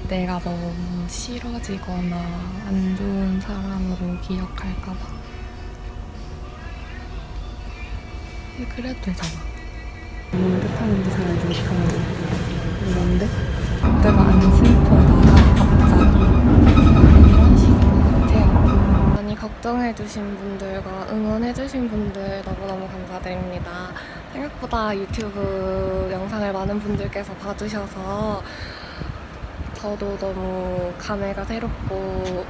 내가 너무 싫어지거나 안 좋은 사람으로 기억할까봐. 근데 그래도 되잖아. 뭘 뜻하는지 잘 알지 못하는데. 뭔데? 내가 안 슬퍼하다가 갑자기 이런 식인 것 같아요. 많이 걱정해주신 분들과 응원해주신 분들 너무너무 감사드립니다. 생각보다 유튜브 영상을 많은 분들께서 봐주셔서 저도 너무 감회가 새롭고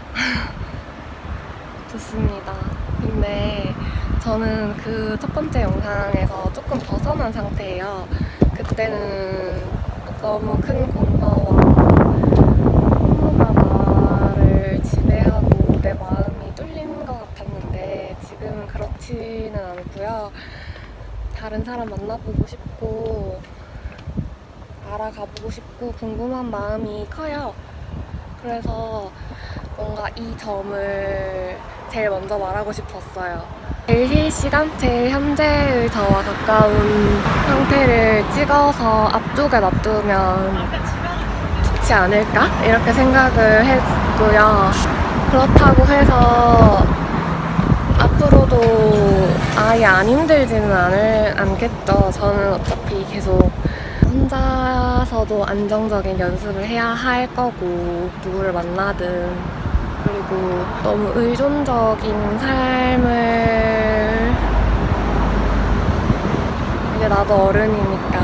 좋습니다. 근데 저는 그 첫 번째 영상에서 조금 벗어난 상태예요. 그때는 너무 큰 공허와 허무가 나를 지배하고 내 마음이 뚫린 것 같았는데 지금은 그렇지는 않고요. 다른 사람 만나보고 싶고 알아가보고 싶고 궁금한 마음이 커요. 그래서 뭔가 이 점을 제일 먼저 말하고 싶었어요. 제일 실시간, 제일 현재의 저와 가까운 상태를 찍어서 앞쪽에 놔두면 좋지 않을까? 이렇게 생각을 했고요. 그렇다고 해서 앞으로도 아예 안 힘들지는 않겠죠. 저는 어차피 계속 혼자서도 안정적인 연습을 해야 할 거고 누구를 만나든 그리고 너무 의존적인 삶을 이제 나도 어른이니까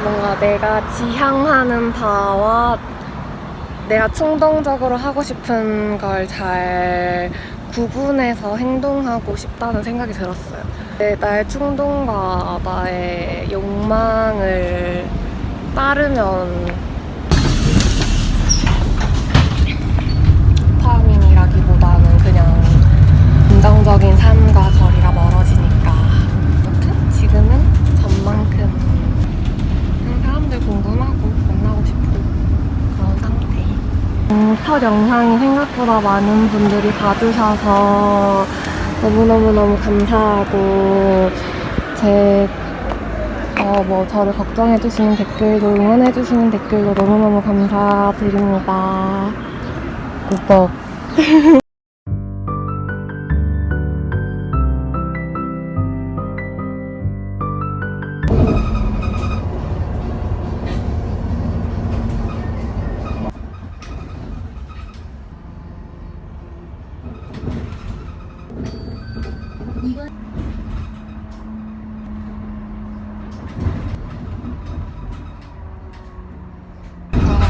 뭔가 내가 지향하는 바와 내가 충동적으로 하고 싶은 걸 잘 구분해서 행동하고 싶다는 생각이 들었어요. 나의 충동과 나의 욕망을 따르면 파밍이라기보다는 그냥 긍정적인 삶과 거리가 멀어지니까. 아무튼 지금은 전만큼 그냥 사람들 궁금하고 만나고 싶고 그런 상태. 첫 영상이 생각보다 많은 분들이 봐주셔서 너무너무너무 감사하고 저를 걱정해주시는 댓글도 응원해주시는 댓글도 너무너무 감사드립니다. 꾸벅.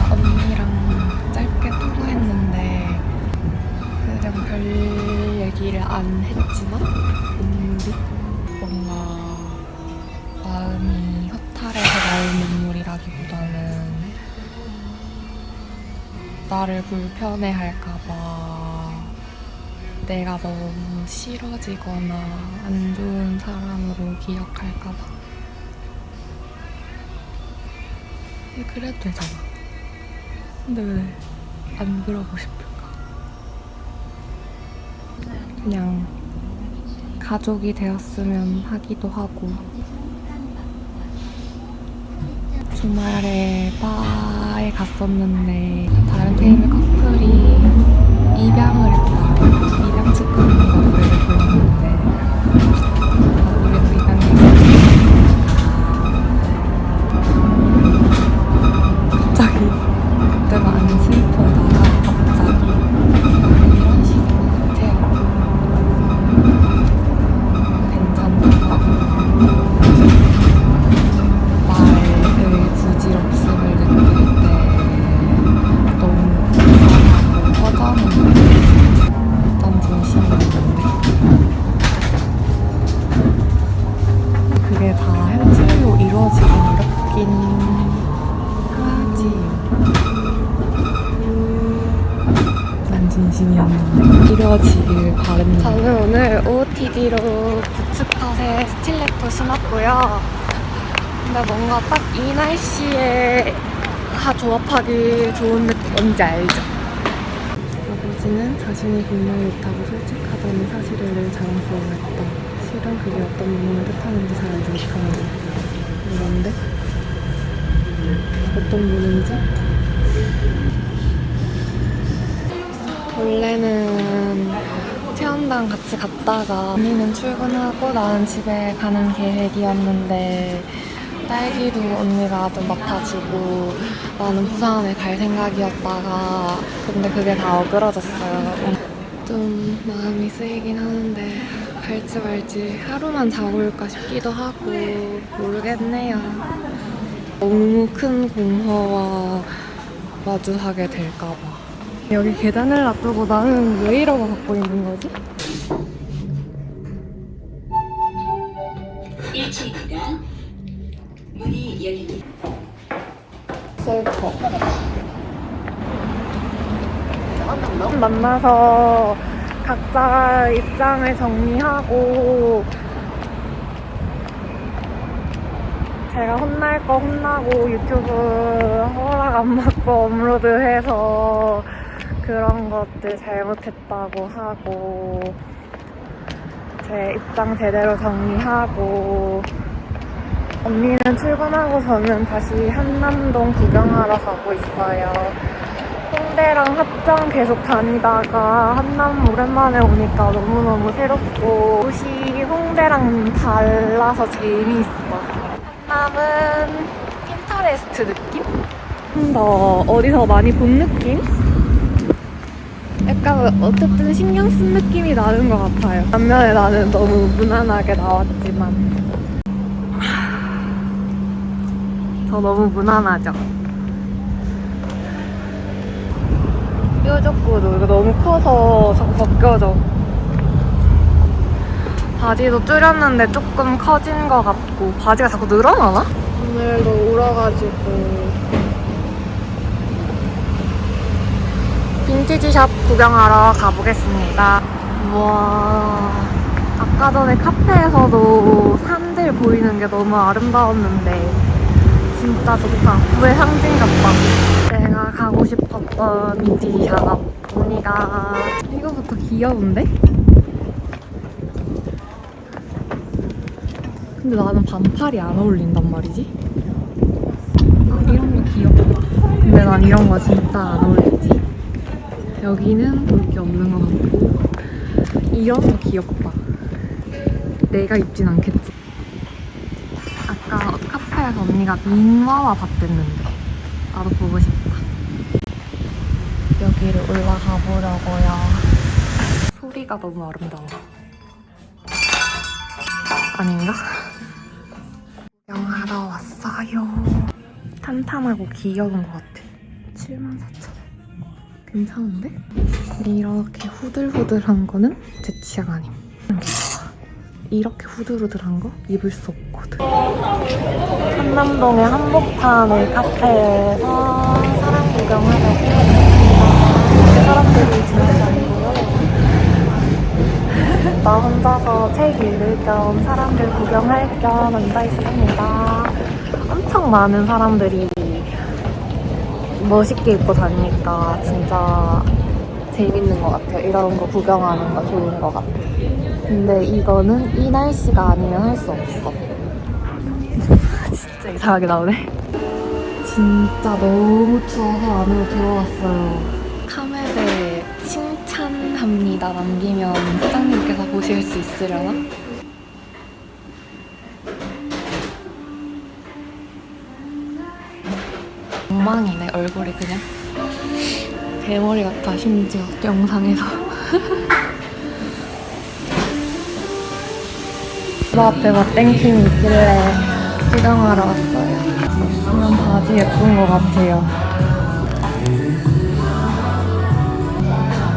언니랑 짧게 통화했는데 그냥 별 얘기를 안 했지만 뭔가 마음이 허탈해서 나올 눈물이라기보다는 나를 불편해할까봐 내가 너무 싫어지거나 안 좋은 사람으로 기억할까봐. 근데 그래도 되잖아. 근데 왜 안 그러고 싶을까? 그냥 가족이 되었으면 하기도 하고. 주말에 바에 갔었는데 다른 테이블 커플이 입양을 했다. 입양 축하합니다 노래를 불렀는데 우리도 입양했다. 갑자기 내가 안 슬퍼하다가 갑자기 이런 식인 것 같아요. 괜찮다고 말의 부질없음을 느낄 때 너무 불안하고 허전한 어떤 중심이었는데 그게 다 현실로 이루어지긴 어렵긴 하지. 난 진심이었는데 이루어지길 바랍니다. 저는 오늘 OOTD로 부츠컷에 스틸레토 신었고요. 근데 뭔가 딱 이 날씨에 조합하기 좋은 느낌 뭔지 알죠? 아버지는 자신이 분명히 못하고 솔직하다는 사실을 늘 자랑스러워했다. 실은 그게 어떤 부분을 뜻하는지 잘 알지 못하는데. 뭔데? 어떤 분인지. 원래는 체험단 같이 갔다가 언니는 출근하고 나는 집에 가는 계획이었는데 딸기도 언니가 좀 맡아주고 나는 부산에 갈 생각이었다가 근데 그게 다 어그러졌어요. 좀 마음이 쓰이긴 하는데 갈지 말지 하루만 자고 올까 싶기도 하고 모르겠네요. 너무 큰 공허와 마주하게 될까봐. 여기 계단을 놔두고 나는 왜 이러고 갖고 있는 거지? 1층입니다. 문이 열립니다. 슬퍼. 만나서 각자 입장을 정리하고 제가 혼날 거 혼나고 유튜브 허락 안 받고 업로드해서 그런 것들 잘못했다고 하고 제 입장 제대로 정리하고 언니는 출근하고 저는 다시 한남동 구경하러 가고 있어요. 홍대랑 합정 계속 다니다가 한남 오랜만에 오니까 너무너무 새롭고 옷이 홍대랑 달라서 재미있어. 한남은 핀터레스트 느낌? 좀 더 어디서 많이 본 느낌? 약간 어쨌든 신경 쓴 느낌이 나는 것 같아요. 반면에 나는 너무 무난하게 나왔지만 저 너무 무난하죠? 뾰족구도 이거 너무 커서 자꾸 벗겨져. 바지도 줄였는데 조금 커진 것 같고 바지가 자꾸 늘어나나? 오늘도 울어가지고 빈티지샵 구경하러 가보겠습니다. 우와, 아까 전에 카페에서도 산들 보이는 게 너무 아름다웠는데 진짜 좋다. 부의 상징 같다. 내가 가고 싶었던 빈티지샵 언니가 이거부터 귀여운데? 근데 나는 반팔이 안 어울린단 말이지? 아, 이런 거 귀엽다. 근데 난 이런 거 진짜 안 어울리지? 여기는 볼 게 없는 것 같고 이런 거 귀엽다. 내가 입진 않겠지? 아까 카페에서 언니가 민화화 봤댔는데 나도 보고 싶다. 여기를 올라가 보려고요. 소리가 너무 아름다워. 아닌가? 구경하러 왔어요. 탄탄하고 귀여운 것 같아. 74,000원. 괜찮은데? 이렇게 후들후들한 거는 제 취향 아님. 이렇게 후들후들한 거 입을 수 없거든. 한남동의 한복판의 카페에서 사람 구경하려고 왔습니다. 사람들이 진짜 많고요. 나 혼자서 책 읽을 겸 사람들 구경할 겸 앉아 있습니다. 엄청 많은 사람들이 멋있게 입고 다니니까 진짜 재밌는 것 같아요. 이런 거 구경하는 거 좋은 것 같아. 근데 이거는 이 날씨가 아니면 할 수 없어. 진짜 이상하게 나오네. 진짜 너무 추워서 안으로 들어왔어요. 카메라에 칭찬합니다 남기면 사장님께서 보실 수 있으려나? 엉망이네 얼굴이 그냥. 대머리 같아 심지어 영상에서. 저 앞에 맛땡킴이 있길래 구경하러 왔어요. 이런 바지 예쁜 것 같아요.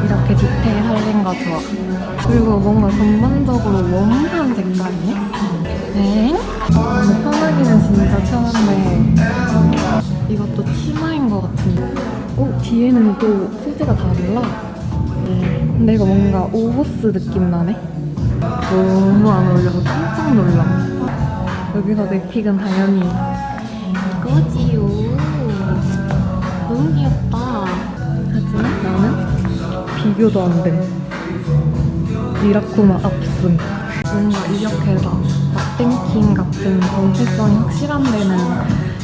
이렇게 디테일 살린 거 좋아. 그리고 뭔가 전반적으로 웜한 색깔이네? 엥? 편하기는 진짜 편한데 이것도 치마인 것 같은데. 뒤에는 또 소재가 달라. 근데 이거 뭔가 오버스 느낌 나네? 너무 안 어울려서 깜짝 놀라. 여기서 내 픽은 당연히 이거지요. 너무 귀엽다. 하지만 나는 비교도 안 돼. 미라코마 압승. 뭔가 이렇게 막 맛땡킴 같은 정체성이 확실한 데는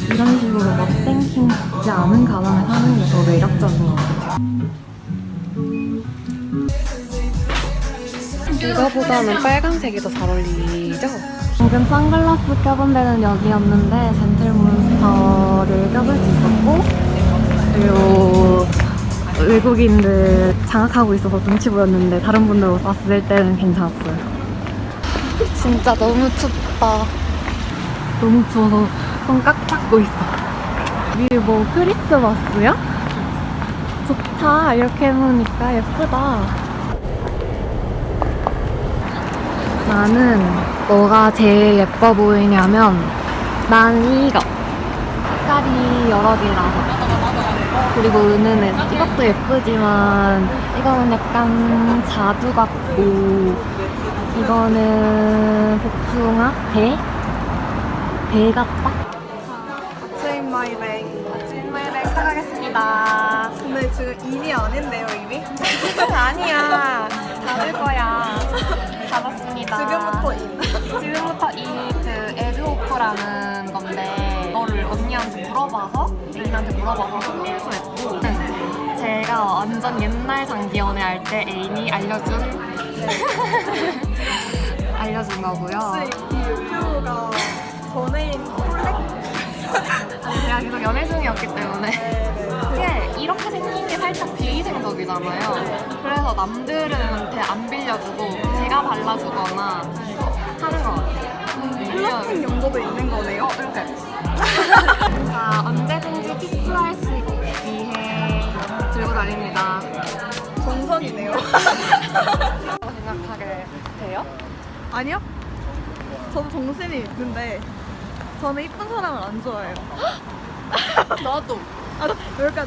이런 식으로 막 땡킹지 않은 가방을 사는 게 더 매력적인 것 같아요. 이거보다는 빨간색이 더 잘 어울리죠? 방금 선글라스 껴본 데는 여기였는데 젠틀몬스터를 껴볼 수 있었고, 그리고 외국인들 장악하고 있어서 눈치 보였는데 다른 분들 봤을 때는 괜찮았어요. 진짜 너무 춥다. 너무 추워서 손 깍 잡고 있어. 이게 뭐 크리스마스야? 좋다. 이렇게 해놓으니까 예쁘다. 나는 뭐가 제일 예뻐 보이냐면 난 이거. 색깔이 여러 개라서. 그리고 은은해서. 이것도 예쁘지만 이거는 약간 자두 같고, 이거는 복숭아? 배 같다? 아침 마이백. 찐마이백 사가겠습니다. 근데 지금 인이 아닌데요, 이미? 아니야. 받을 거야. 받았습니다. 지금부터 인. 지금부터 그 에그오프라는 건데, 이거를 언니한테 물어봐서, 애인한테 물어봐서 필수했고, 제가 완전 옛날 장기 연애할 때 애인이 알려준 거고요. 혹시 이 유튜브가 전애인 콜렉? 아니, 제가 계속 연애 중이었기 때문에. 이게 이렇게 생긴 게 살짝 비위생적이잖아요. 그래서 남들한테 안 빌려주고 제가 발라주거나 하는 것 같아요. 플러팅 용도도 있는 거네요? 이렇게. 자, 언제든지 키스할 수 있기 위해 들고 다닙니다. 전선이네요. 생각하게 돼요? 아니요? 저도 정신이 있는데 저는 이쁜 사람을 안 좋아해요. 나도. 아, 그러니까